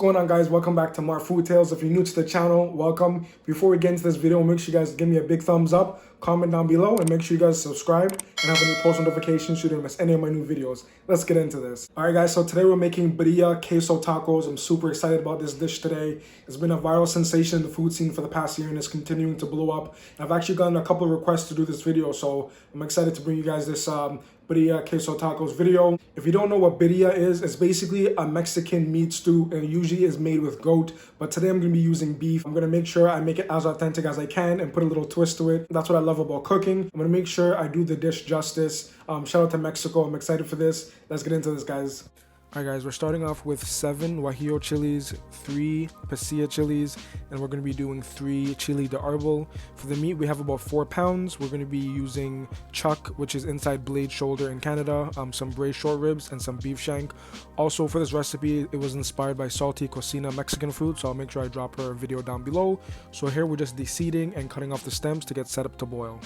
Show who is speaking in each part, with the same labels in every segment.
Speaker 1: What's going on, guys? Welcome back to more Food Tales. If you're new to the channel, welcome. Before we get into this video, make sure you guys give me a big thumbs up, comment down below, and make sure you guys subscribe and have any post notifications so you don't miss any of my new videos. Let's get into this. All right, guys, so today we're making Birria Queso tacos. I'm super excited about this dish today. It's been a viral sensation in the food scene for the past year and it's continuing to blow up. And I've actually gotten a couple of requests to do this video, so I'm excited to bring you guys this Birria Queso tacos video. If you don't know what birria is, it's basically a Mexican meat stew and it usually is made with goat, but today I'm going to be using beef. I'm going to make sure I make it as authentic as I can and put a little twist to it. That's what I love about cooking. I'm going to make sure I do the dish justice. Shout out to Mexico. I'm excited for this. Let's get into this, guys. Alright guys, we're starting off with 7 Guajillo chilies, 3 Pasilla chilies, and we're going to be doing 3 chili de árbol. For the meat, we have about 4 pounds. We're going to be using chuck, which is inside blade shoulder in Canada, some braised short ribs, and some beef shank. Also, for this recipe, it was inspired by Salty Cocina Mexican food, so I'll make sure I drop her video down below. So here we're just deseeding and cutting off the stems to get set up to boil.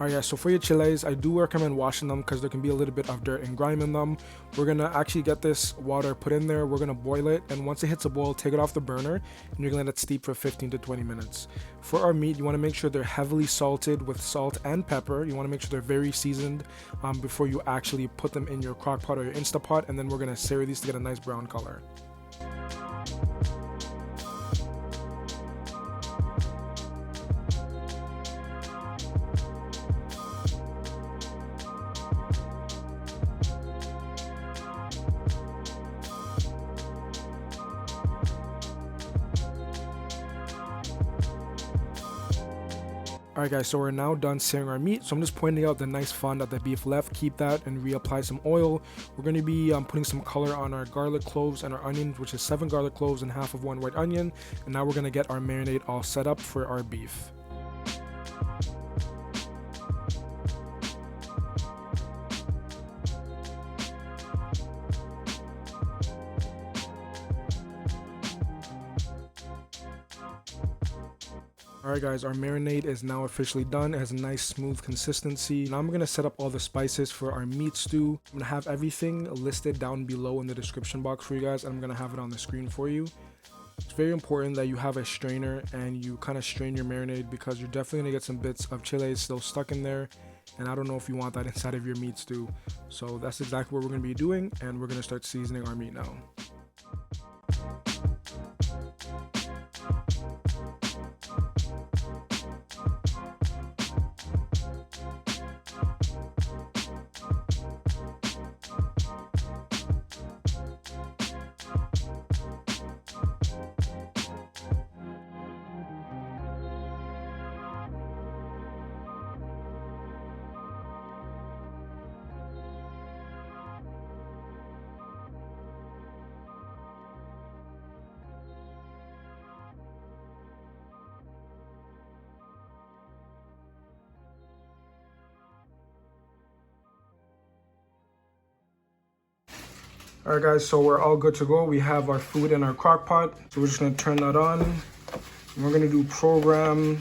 Speaker 1: Alright guys, so for your chiles, I do recommend washing them because there can be a little bit of dirt and grime in them. We're going to actually get this water put in there, we're going to boil it, and once it hits a boil, take it off the burner, and you're going to let it steep for 15 to 20 minutes. For our meat, you want to make sure they're heavily salted with salt and pepper. You want to make sure they're very seasoned before you actually put them in your crock pot or your Instapot, and then we're going to sear these to get a nice brown color. Alright guys, so we're now done searing our meat, so I'm just pointing out the nice fond that the beef left. Keep that and reapply some oil. We're going to be putting some color on our garlic cloves and our onions, which is 7 garlic cloves and half of 1 white onion. And now we're going to get our marinade all set up for our beef. Alright guys, our marinade is now officially done. It has a nice smooth consistency. Now I'm going to set up all the spices for our meat stew. I'm going to have everything listed down below in the description box for you guys, and I'm going to have it on the screen for you. It's very important that you have a strainer and you kind of strain your marinade because you're definitely going to get some bits of chile still stuck in there, and I don't know if you want that inside of your meat stew. So that's exactly what we're going to be doing, and we're going to start seasoning our meat now. Alright guys, so we're all good to go. We have our food in our crock pot, so we're just going to turn that on. And we're going to do program.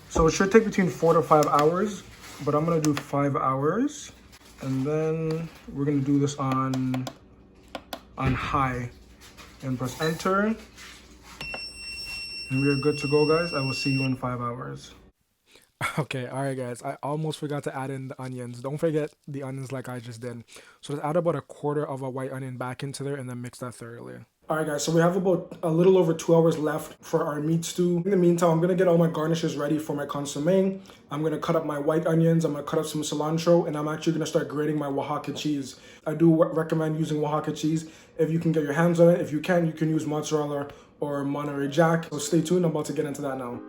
Speaker 1: So it should take between 4 to 5 hours, but I'm going to do 5 hours. And then we're going to do this on high. And press enter. And we are good to go, guys. I will see you in 5 hours. Okay, alright guys, I almost forgot to add in the onions. Don't forget the onions like I just did. So let's add about 1/4 of a white onion back into there and then mix that thoroughly. Alright guys, so we have about a little over 2 hours left for our meat stew. In the meantime, I'm going to get all my garnishes ready for my consomme. I'm going to cut up my white onions, I'm going to cut up some cilantro, and I'm actually going to start grating my Oaxaca cheese. I do recommend using Oaxaca cheese if you can get your hands on it. If you can use mozzarella or Monterey Jack. So stay tuned, I'm about to get into that now.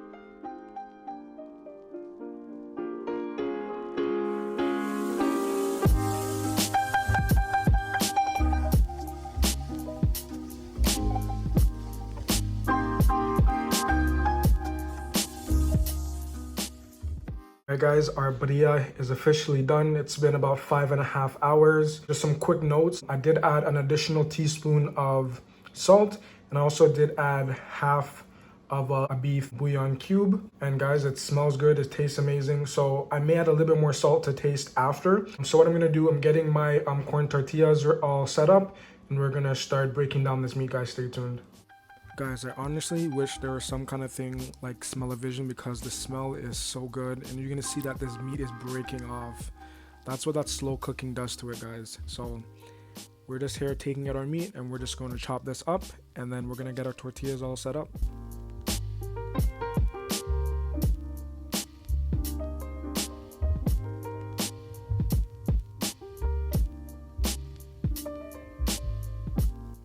Speaker 1: Alright guys, our birria is officially done. It's been about 5.5 hours. Just some quick notes. I did add an additional teaspoon of salt, and I also did add half of a beef bouillon cube. And guys, it smells good, it tastes amazing. So I may add a little bit more salt to taste after. So what I'm gonna do, I'm getting my corn tortillas all set up, and we're gonna start breaking down this meat, guys. Stay tuned. Guys, I honestly wish there was some kind of thing like smell-o-vision, because the smell is so good, and you're gonna see that this meat is breaking off. That's what that slow cooking does to it, guys. So we're just here taking out our meat, and we're just going to chop this up, and then we're gonna get our tortillas all set up.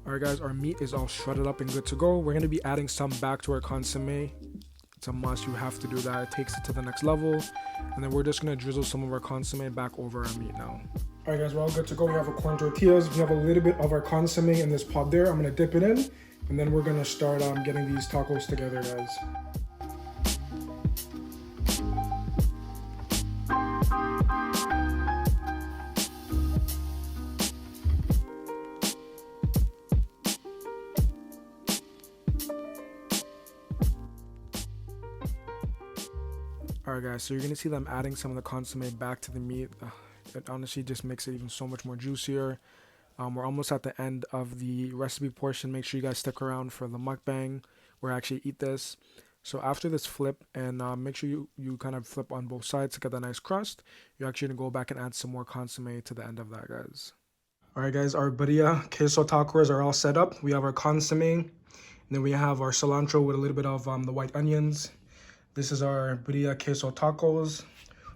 Speaker 1: Alright guys, our meat is all shredded up and good to go. We're going to be adding some back to our consomme. It's a must, you have to do that. It takes it to the next level. And then we're just going to drizzle some of our consomme back over our meat now. Alright guys, we're all good to go. We have our corn tortillas. We have a little bit of our consomme in this pot there. I'm going to dip it in. And then we're going to start getting these tacos together, guys. Alright guys, so you're going to see them adding some of the consomme back to the meat. It honestly just makes it even so much more juicier. We're almost at the end of the recipe portion. Make sure you guys stick around for the mukbang where I actually eat this. So after this flip, and make sure you kind of flip on both sides to get that nice crust, you're actually going to go back and add some more consomme to the end of that, guys. Alright guys, our Birria Queso tacos are all set up. We have our consomme, and then we have our cilantro with a little bit of the white onions. This is our Birria Queso tacos.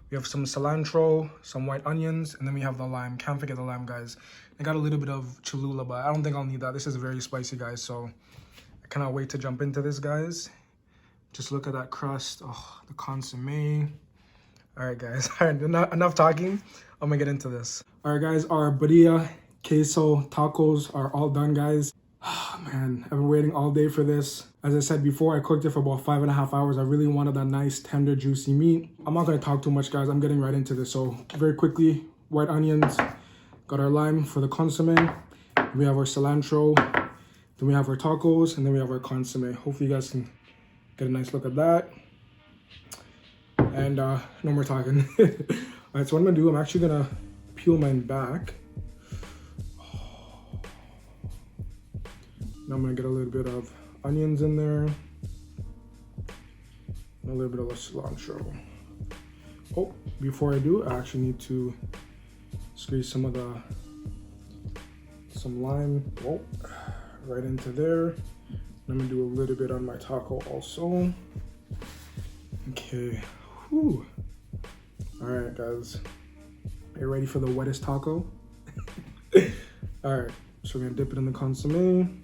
Speaker 1: We have some cilantro, some white onions, and then we have the lime. Can't forget the lime, guys. I got a little bit of Cholula, but I don't think I'll need that. This is very spicy, guys, so I cannot wait to jump into this, guys. Just look at that crust. Oh, the consomme. All right, guys. All right, enough talking. I'm gonna get into this. All right, guys. Our Birria Queso tacos are all done, guys. Oh, man, I've been waiting all day for this. As I said before, I cooked it for about 5.5 hours. I really wanted that nice, tender, juicy meat. I'm not going to talk too much, guys. I'm getting right into this. So very quickly, white onions, got our lime for the consomme. We have our cilantro. Then we have our tacos, and then we have our consomme. Hopefully you guys can get a nice look at that. And no more talking. All right, so what I'm going to do, I'm actually going to peel mine back. Now I'm gonna get a little bit of onions in there, and a little bit of cilantro. Oh, before I do, I actually need to squeeze some lime. Oh, right into there. I'm gonna do a little bit on my taco also. Okay. Whew. All right, guys. Are you ready for the wettest taco? All right. So we're gonna dip it in the consomme.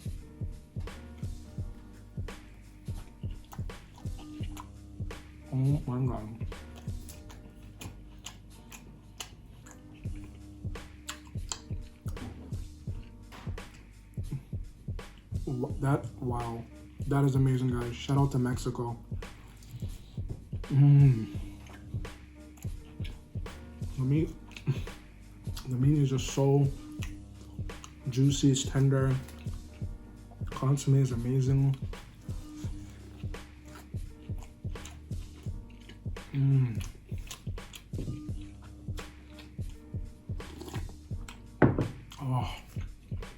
Speaker 1: Oh my God. Wow. That is amazing, guys. Shout out to Mexico. The meat is just so juicy, it's tender. Consomme is amazing. Oh,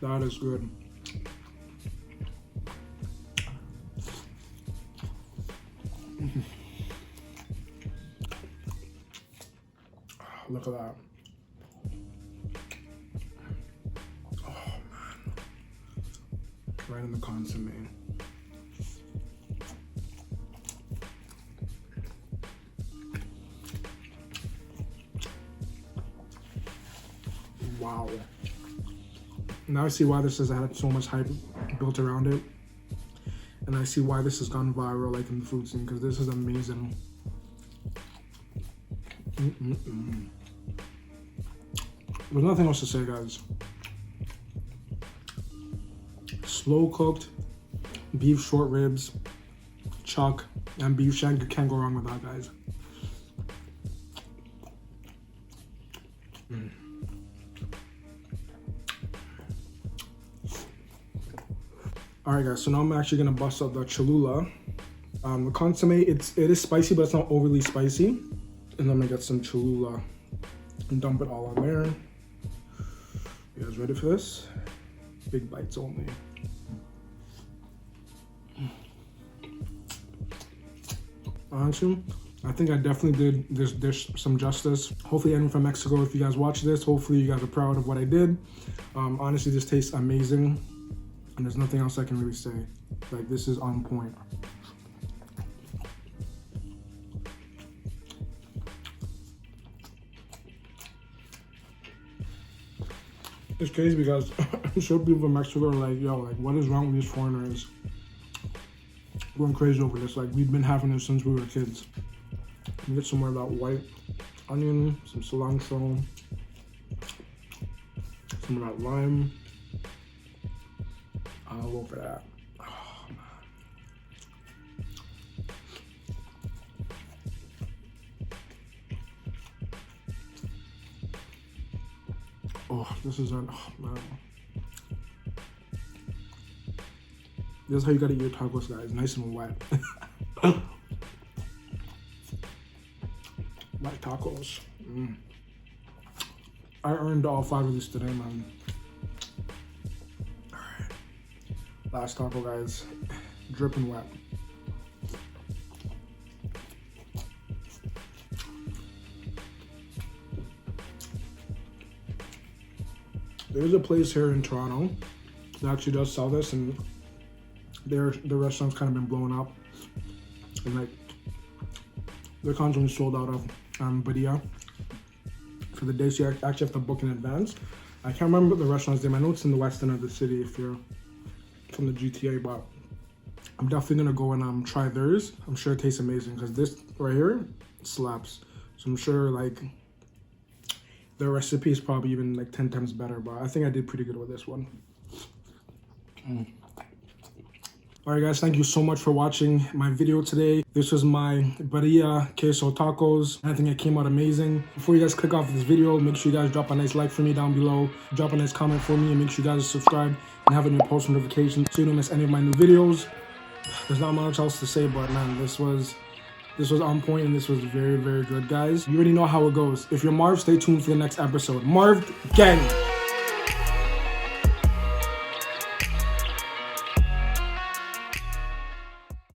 Speaker 1: that is good. Look at that. Oh man. Right in the consomme. Wow. Now I see why this has had so much hype built around it. And I see why this has gone viral like in the food scene, because this is amazing. There's nothing else to say, guys. Slow cooked beef short ribs, chuck, and beef shank. You can't go wrong with that, guys. Alright guys, so now I'm actually gonna bust out the Cholula. The consomme, it is spicy, but it's not overly spicy. And I'm gonna get some Cholula and dump it all on there. You guys ready for this? Big bites only. Honestly, I think I definitely did this dish some justice. Hopefully anyone from Mexico, if you guys watch this, hopefully you guys are proud of what I did. Honestly, this tastes amazing. And there's nothing else I can really say. Like, this is on point. It's crazy because I'm sure people from Mexico are like, yo, like, what is wrong with these foreigners? Going crazy over this. Like, we've been having this since we were kids. Let me get some more of that white onion, some cilantro, some of that lime. I'll go for that. Oh, man. Oh, this is an, oh, man. This is how you gotta eat your tacos, guys. Nice and wet. My tacos. I earned all 5 of these today, man. Alright. Last taco, guys. Dripping wet. There's a place here in Toronto that actually does sell this, and the restaurant's kind of been blown up, and like they're constantly sold out of Birria for the day, so you actually have to book in advance. I can't remember the restaurant's name. I know it's in the west end of the city if you're from the GTA, but I'm definitely gonna go and try theirs. I'm sure it tastes amazing because this right here slaps. So I'm sure like the recipe is probably even like 10 times better, but I think I did pretty good with this one. Alright guys, thank you so much for watching my video today. This was my Birria Queso tacos. I think it came out amazing. Before you guys click off this video, make sure you guys drop a nice like for me down below. Drop a nice comment for me, and make sure you guys subscribe and have any post notifications so you don't miss any of my new videos. There's not much else to say, but man, this was on point, and this was very, very good, guys. You already know how it goes. If you're Marv, stay tuned for the next episode. Marv gang!